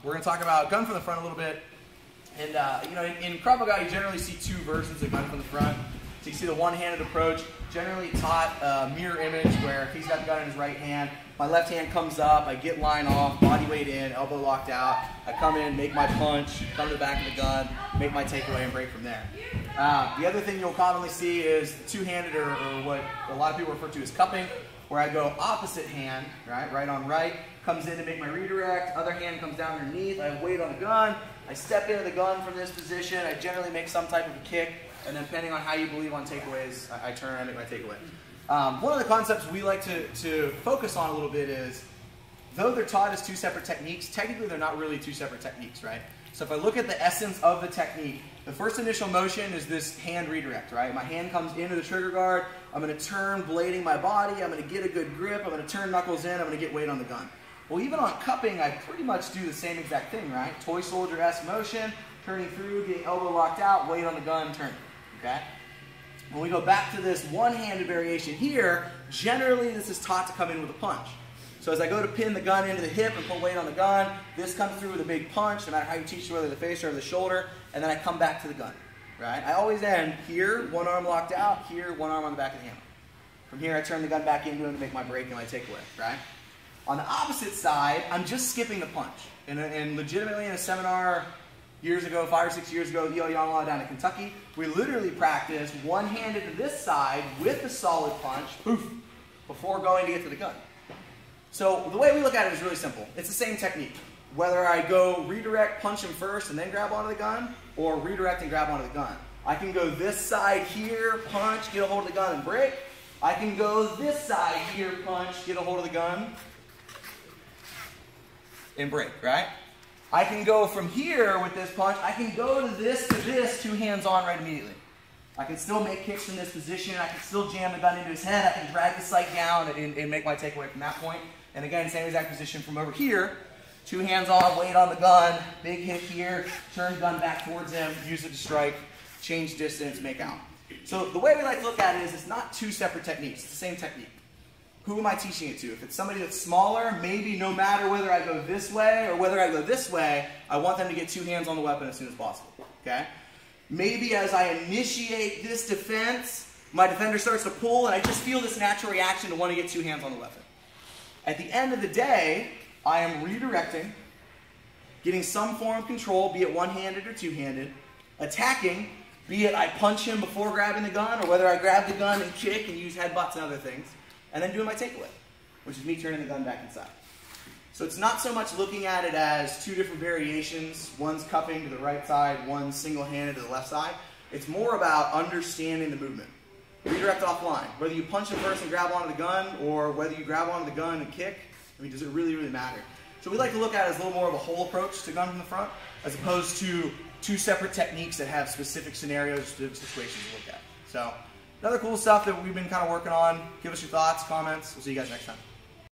We're going to talk about gun from the front a little bit. And you know, in Krav Maga, you generally see two versions of gun from the front. So you see the one-handed approach, generally taught mirror image, where if he's got the gun in his right hand, my left hand comes up, I get line off, body weight in, elbow locked out, I come in, make my punch, come to the back of the gun, make my takeaway, and break from there. The other thing you'll commonly see is two-handed, or what a lot of people refer to as cupping, where I go opposite hand, right on right, comes in to make my redirect, other hand comes down underneath, I have weight on the gun, I step into the gun from this position, I generally make some type of a kick, and then depending on how you believe on takeaways, I turn around and make my takeaway. One of the concepts we like to focus on a little bit is, though they're taught as two separate techniques, technically they're not really two separate techniques, right? So if I look at the essence of the technique, the first initial motion is this hand redirect, right? My hand comes into the trigger guard, I'm going to turn blading my body, I'm going to get a good grip, I'm going to turn knuckles in, I'm going to get weight on the gun. Well, even on cupping, I pretty much do the same exact thing, right? Toy soldier-esque motion, turning through, getting elbow locked out, weight on the gun, turning, okay? When we go back to this one-handed variation here, generally this is taught to come in with a punch. So as I go to pin the gun into the hip and put weight on the gun, this comes through with a big punch, no matter how you teach it, whether the face or the shoulder, and then I come back to the gun, right? I always end here, one arm locked out, here, one arm on the back of the hammer. From here, I turn the gun back into it to make my break and my takeaway, right? On the opposite side, I'm just skipping the punch. And legitimately in a seminar years ago, 5 or 6 years ago, at Yale Yarn Law down in Kentucky, we literally practiced one-handed to this side with a solid punch, poof, before going to get to the gun. So the way we look at it is really simple. It's the same technique. Whether I go redirect, punch him first, and then grab onto the gun, or redirect and grab onto the gun. I can go this side here, punch, get a hold of the gun, and break. I can go this side here, punch, get a hold of the gun, and break, right? I can go from here with this punch, I can go to this, two hands on right immediately. I can still make kicks from this position, I can still jam the gun into his head, I can drag the sight down and make my takeaway from that point. And again, same exact position from over here. Two hands on, weight on the gun, big hit here, turn the gun back towards him, use it to strike, change distance, make out. So the way we like to look at it is it's not two separate techniques, it's the same technique. Who am I teaching it to? If it's somebody that's smaller, maybe no matter whether I go this way or whether I go this way, I want them to get two hands on the weapon as soon as possible, okay? Maybe as I initiate this defense, my defender starts to pull and I just feel this natural reaction to want to get two hands on the weapon. At the end of the day, I am redirecting, getting some form of control, be it one-handed or two-handed, attacking, be it I punch him before grabbing the gun, or whether I grab the gun and kick and use headbutts and other things, and then doing my takeaway, which is me turning the gun back inside. So it's not so much looking at it as two different variations, one's cupping to the right side, one's single-handed to the left side. It's more about understanding the movement. Redirect offline. Whether you punch him first and grab onto the gun, or whether you grab onto the gun and kick, I mean, does it really, really matter? So we like to look at it as a little more of a whole approach to gun from the front, as opposed to two separate techniques that have specific scenarios, specific situations to look at. So, another cool stuff that we've been kind of working on. Give us your thoughts, comments. We'll see you guys next time.